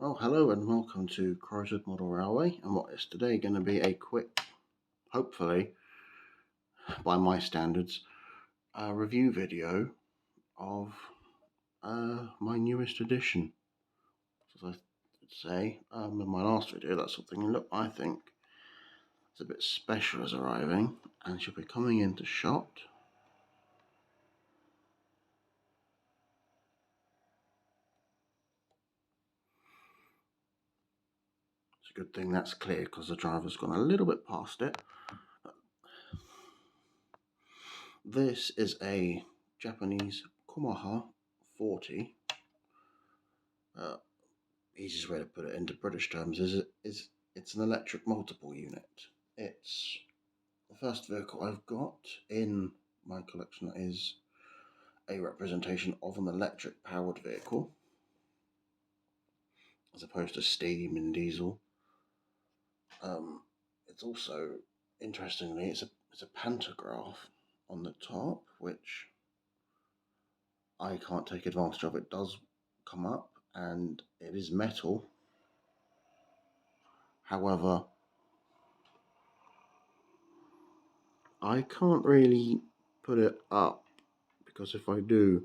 Well, hello and welcome to Croydon Model Railway, and what is today going to be a quick, hopefully, by my standards, review video of my newest edition. As I say, in my last video, that's something I think is a bit special as arriving, and should be coming into shot. It's a good thing that's clear because the driver's gone a little bit past it. This is a Japanese Kumoha 40. Easiest way to put it into British terms is it's an electric multiple unit. It's the first vehicle I've got in my collection that is a representation of an electric powered vehicle as opposed to steam and diesel. It's also, interestingly, it's a pantograph on the top, which I can't take advantage of. It does come up and it is metal. However, I can't really put it up because if I do,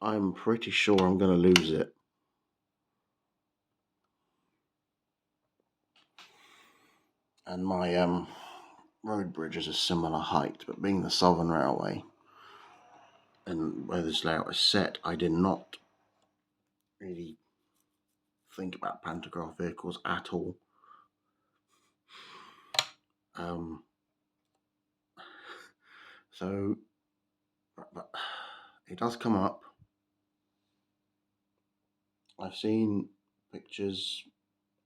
I'm pretty sure I'm going to lose it. And my road bridge is a similar height, but being the Southern Railway and where this layout is set, I did not really think about pantograph vehicles at all. So but it does come up. I've seen pictures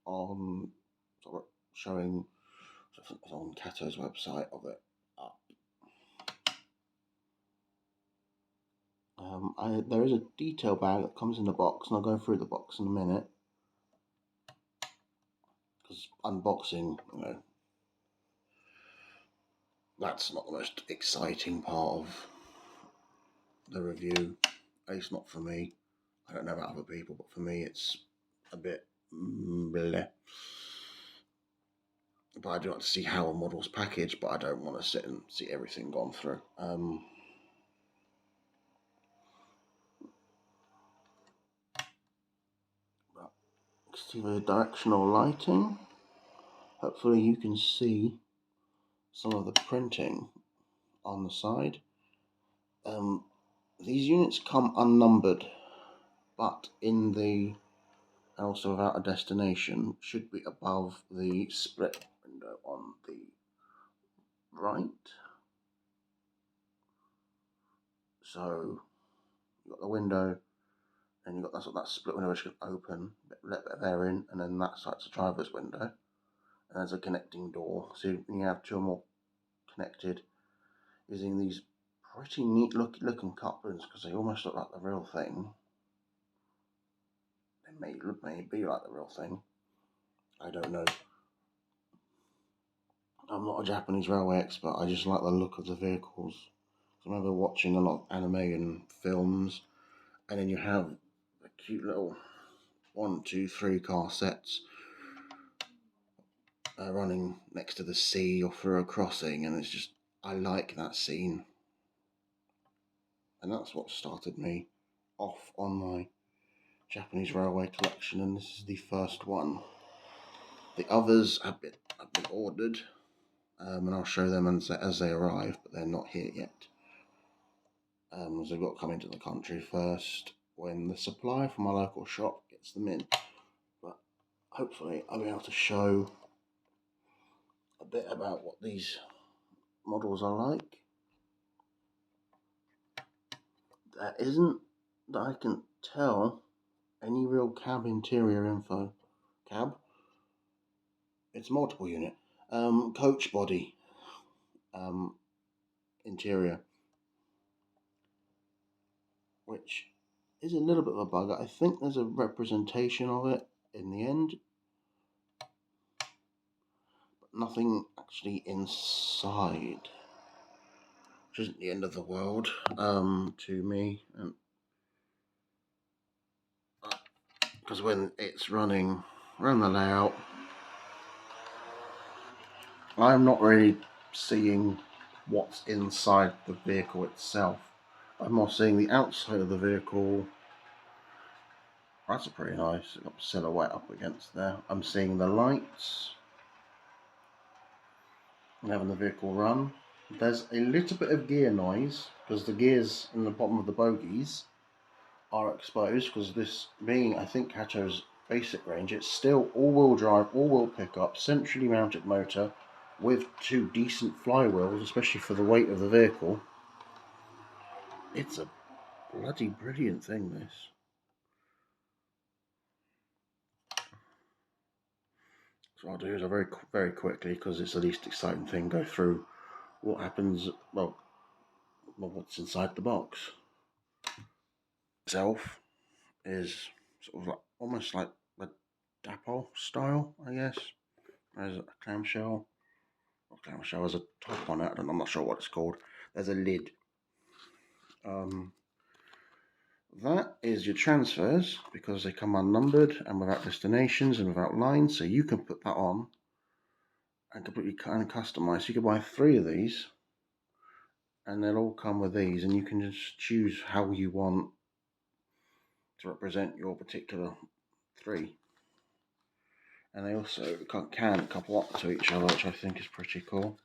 on showing on KATO's website of it up. There is a detail bag that comes in the box, and I'll go through the box in a minute. Because unboxing, that's not the most exciting part of the review. At least not for me. I don't know about other people, but for me it's a bit bleh. But I do like to see how a model's packaged, but I don't want to sit and see everything gone through. See the directional lighting. Hopefully you can see some of the printing on the side. These units come unnumbered, but in the also without a destination should be above the split window on the right. So you've got the window, and you've got that split window which can open, let a bit of air in, and then that side's the driver's window. And there's a connecting door. So you have two or more connected using these pretty neat looking couplings because they almost look like the real thing. They may be like the real thing. I don't know. I'm not a Japanese railway expert. I just like the look of the vehicles. I remember watching a lot of anime and films, and then you have the cute little 1, 2, 3 car sets running next to the sea or through a crossing, and it's just, I like that scene. And that's what started me off on my Japanese railway collection, and this is the first one. The others have been ordered, and I'll show them as they arrive, but they're not here yet. So they've got to come into the country first when the supply from my local shop gets them in. But hopefully I'll be able to show a bit about what these models are like. There isn't, that I can tell, any real cab interior info. Cab? It's a multiple unit. Coach body. Interior. Which is a little bit of a bug. I think there's a representation of it in the end, but nothing actually inside, which isn't the end of the world to me. And because when it's running around the layout, I'm not really seeing what's inside the vehicle itself. I'm more seeing the outside of the vehicle. That's pretty nice. It's got silhouette up against there. I'm seeing the lights. I'm having the vehicle run. There's a little bit of gear noise because the gears in the bottom of the bogies are exposed, because this being, I think, KATO's basic range, it's still all-wheel drive, all-wheel pickup, centrally mounted motor with 2 decent flywheels, especially for the weight of the vehicle. It's a bloody brilliant thing, this. So what I'll do is I'll very quickly, because it's the least exciting thing, go through what happens, well what's inside the box. Itself is sort of like almost like a dapple style, I guess. There's a clamshell. Well, clamshell has a top on it. I'm not sure what it's called. There's a lid. That is your transfers, because they come unnumbered and without destinations and without lines, so you can put that on and completely customize. So you can buy 3 of these and they'll all come with these, and you can just choose how you want to represent your particular 3. And they also can couple up to each other, which I think is pretty cool.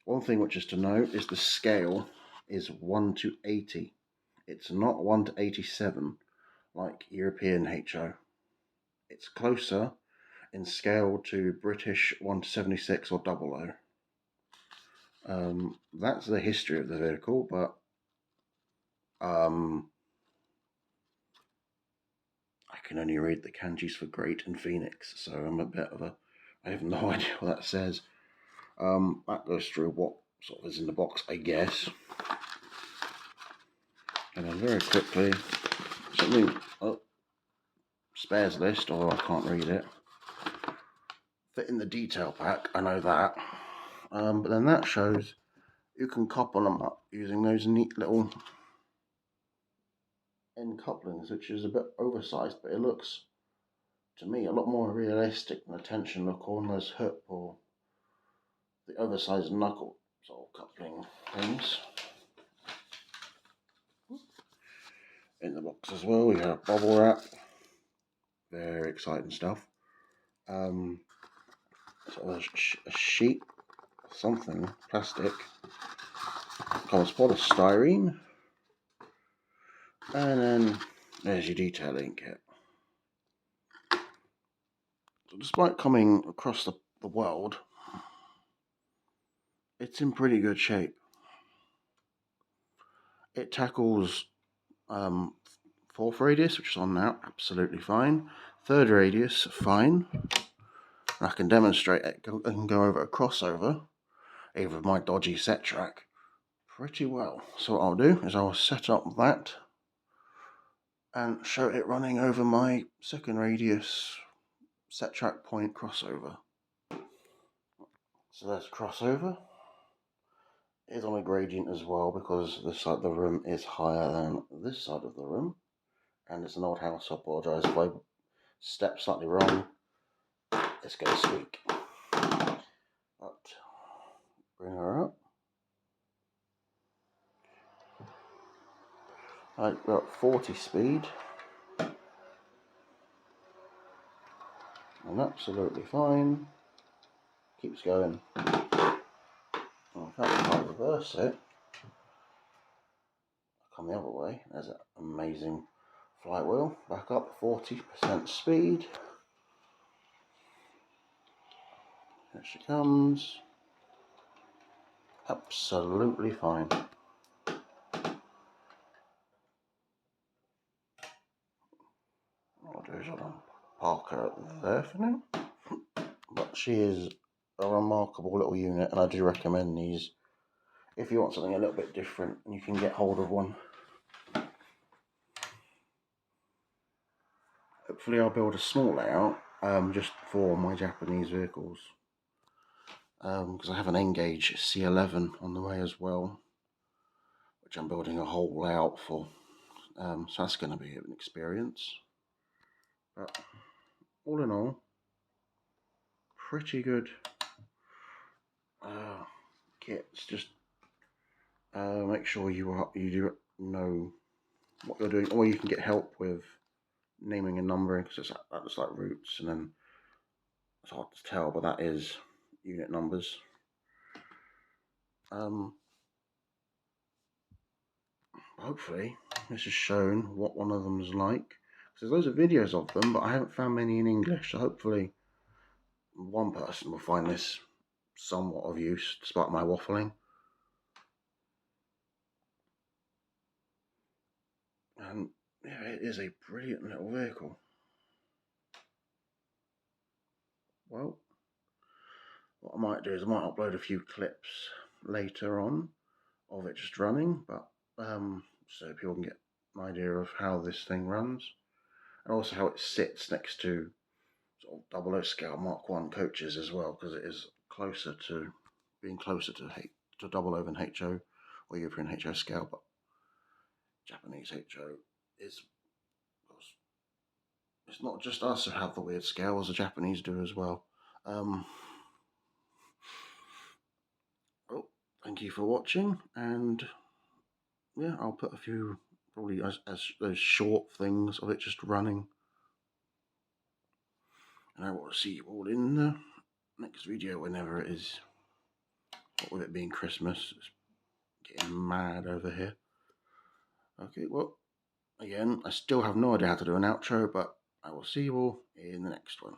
One thing which is to note is the scale is 1 to 80. It's not 1 to 87 like European HO. It's closer in scale to British 1 to 76 or 00. That's the history of the vehicle, but I can only read the kanjis for great and phoenix, so I'm a bit of a, I have no idea what that says. That goes through what sort of is in the box, I guess. And then very quickly, something, spares list, although I can't read it. Fit in the detail pack, I know that. But then that shows you can couple them up using those neat little end couplings, which is a bit oversized, but it looks, to me, a lot more realistic than a tension or cornless hip or the oversized knuckle sort of coupling things. In the box as well, we have bubble wrap. Very exciting stuff. Sort of a sheet, something, plastic. Comes polystyrene. And then there's your detailing kit. So despite coming across the world, it's in pretty good shape. It tackles 4th radius, which is on now, absolutely fine. 3rd radius, fine. I can demonstrate it. I can go over a crossover, either with my dodgy set track, pretty well. So what I'll do is I'll set up that and show it running over my 2nd radius set track point crossover. So that's crossover. It's on a gradient as well, because this side of the room is higher than this side of the room, and it's an old house, so I apologise if I step slightly wrong. It's going to squeak. But bring her up. Right, we're at 40 speed, and absolutely fine. Keeps going. In fact, if I reverse it, come the other way. There's an amazing flywheel. Back up, 40% speed. Here she comes. Absolutely fine. What I'll do is I'll park her there for now. But she is a remarkable little unit, and I do recommend these if you want something a little bit different and you can get hold of one. Hopefully I'll build a small layout just for my Japanese vehicles, because I have an N-Gauge C11 on the way as well, which I'm building a whole layout for. So that's going to be an experience. But all in all, pretty good kits. Just make sure you do know what you're doing, or you can get help with naming and numbering, because that's like roots, and then it's hard to tell, but that is unit numbers. Hopefully this has shown what one of them is like. There's loads of videos of them, but I haven't found many in English, so hopefully one person will find this somewhat of use, despite my waffling. And yeah, it is a brilliant little vehicle. Well, what I might do is I might upload a few clips later on of it just running, but so people can get an idea of how this thing runs, and also how it sits next to sort of 00 scale Mark 1 coaches as well, because it is closer to being closer to 00 than HO or European HO scale, but Japanese HO is, it's not just us who have the weird scales, the Japanese do as well. Well, thank you for watching, and yeah, I'll put a few probably as those short things of it just running, and I will see you all in the next video whenever it is. What with it being Christmas, it's getting mad over here. Okay, well, again, I still have no idea how to do an outro, but I will see you all in the next one.